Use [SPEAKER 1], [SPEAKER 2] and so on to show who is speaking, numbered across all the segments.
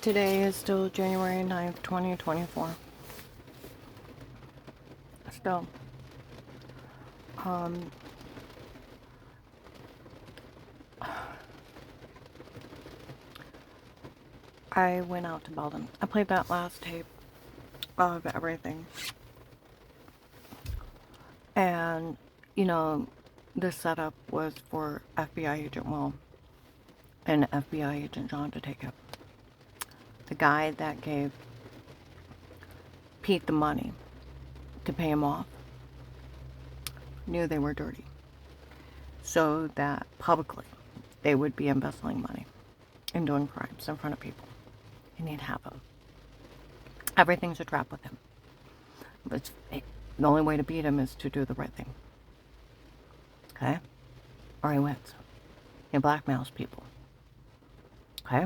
[SPEAKER 1] Today is still January 9th, 2024. Still, um, I went out to Belden. I played that last tape of everything. And, you know, the setup was for FBI Agent Will and FBI Agent John to take it. The guy that gave Pete the money to pay him off knew they were dirty. So that publicly they would be embezzling money and doing crimes in front of people. And he'd have them. Everything's a trap with him. But the only way to beat him is to do the right thing. Okay? Or he wins. He blackmails people. Okay?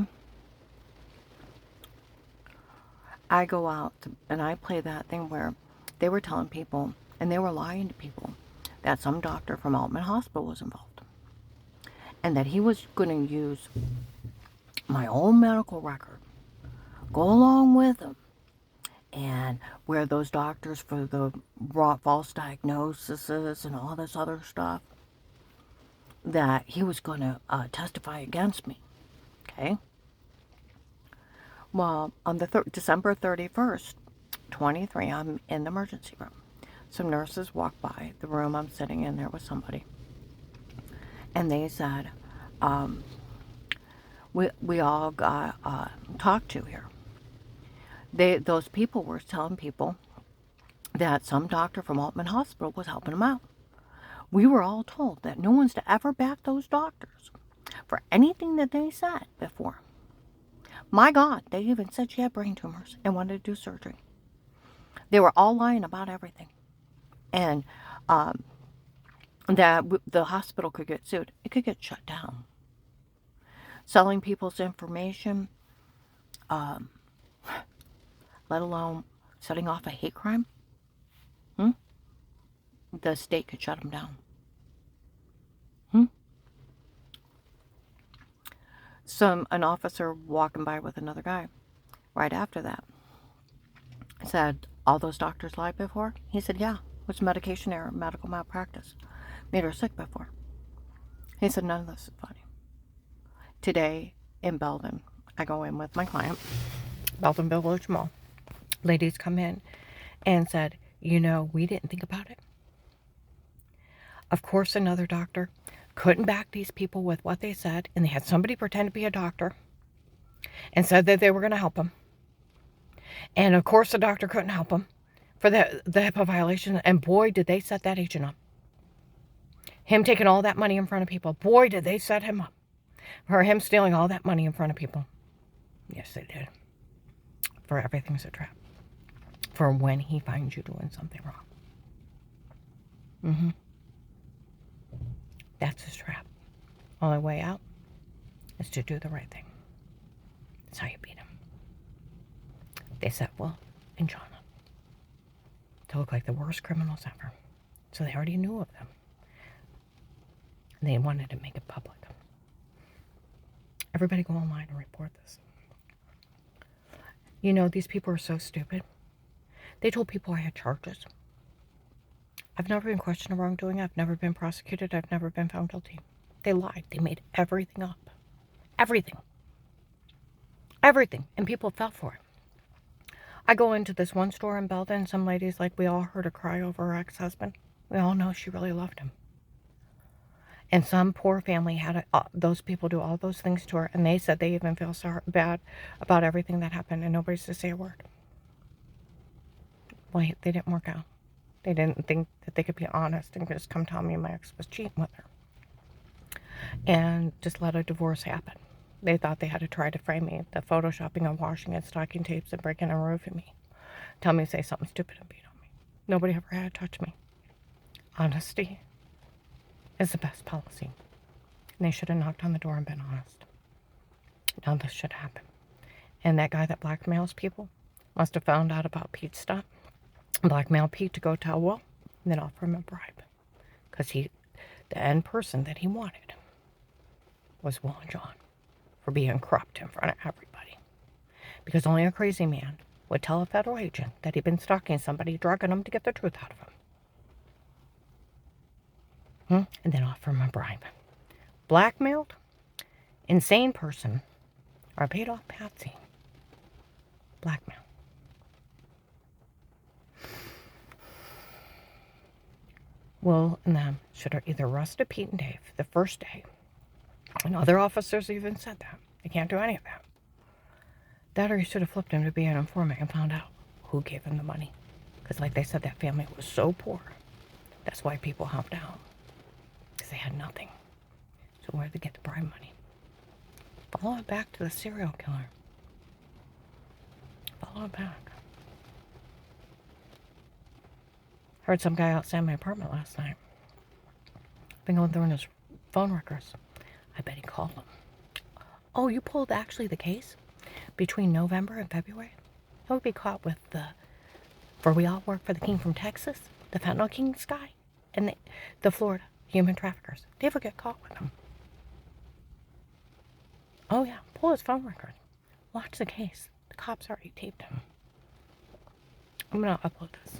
[SPEAKER 1] I go out and I play that thing where they were telling people, and they were lying to people, that some doctor from Altman Hospital was involved. And that he was going to use my own medical record, go along with him, and where those doctors for the false diagnoses and all this other stuff, that he was going to testify against me. Okay? Well, on the December 31st, 23, I'm in the emergency room. Some nurses walked by the room I'm sitting in there with somebody. And they said, we all got talked to here. Those people were telling people that some doctor from Altman Hospital was helping them out. We were all told that no one's to ever back those doctors for anything that they said before. My God, they even said she had brain tumors and wanted to do surgery. They were all lying about everything. And that the hospital could get sued. It could get shut down. Selling people's information, let alone setting off a hate crime, the state could shut them down. An officer walking by with another guy right after that said, all those doctors lied before? He said, yeah, it was medication error, medical malpractice. Made her sick before. He said, none of this is funny. Today in Belden, I go in with my client, Belden Village Mall. Ladies come in and said, we didn't think about it. Of course, another doctor couldn't back these people with what they said, and they had somebody pretend to be a doctor and said that they were going to help them. And of course, the doctor couldn't help them for the HIPAA violation, and boy, did they set that agent up. Him taking all that money in front of people. Boy, did they set him up for him stealing all that money in front of people. Yes, they did. For everything's a trap. For when he finds you doing something wrong. That's his trap. Only way out is to do the right thing. That's how you beat him. They set Will and John up to look like the worst criminals ever. So they already knew of them. And they wanted to make it public. Everybody go online and report this. These people are so stupid. They told people I had charges. I've never been questioned of wrongdoing. I've never been prosecuted. I've never been found guilty. They lied. They made everything up. Everything. Everything. And people fell for it. I go into this one store in Belden, and some ladies, we all heard her cry over her ex-husband. We all know she really loved him. And some poor family had those people do all those things to her, and they said they even feel so bad about everything that happened, and nobody's to say a word. Well, they didn't work out. They didn't think that they could be honest and just come tell me my ex was cheating with her. And just let a divorce happen. They thought they had to try to frame me, the photoshopping and washing and stocking tapes and breaking and roofing me. Tell me to say something stupid and beat on me. Nobody ever had to touch me. Honesty is the best policy. And they should have knocked on the door and been honest. None of this should happen. And that guy that blackmails people must have found out about Pete's stuff, blackmailed Pete to go tell Will, and then offer him a bribe. Because the end person that he wanted was Will and John for being corrupt in front of everybody. Because only a crazy man would tell a federal agent that he'd been stalking somebody, drugging him to get the truth out of him. And then offer him a bribe. Blackmailed, insane person, or paid off patsy. Blackmail. Will and them should have either arrested Pete and Dave the first day, and other officers even said that. They can't do any of that. That or he should have flipped him to be an informant and found out who gave him the money. Because like they said, that family was so poor. That's why people hopped out. Because they had nothing. So where did they get the bribe money? Follow it back to the serial killer. Follow it back. Heard some guy outside my apartment last night. Been going through his phone records. I bet he called him. Oh, you pulled actually the case between November and February? He would be caught with for we all work for the king from Texas, the fentanyl king's guy, and the Florida human traffickers. Dave would get caught with them. Oh yeah, pull his phone record. Watch the case. The cops already taped him. I'm gonna upload this.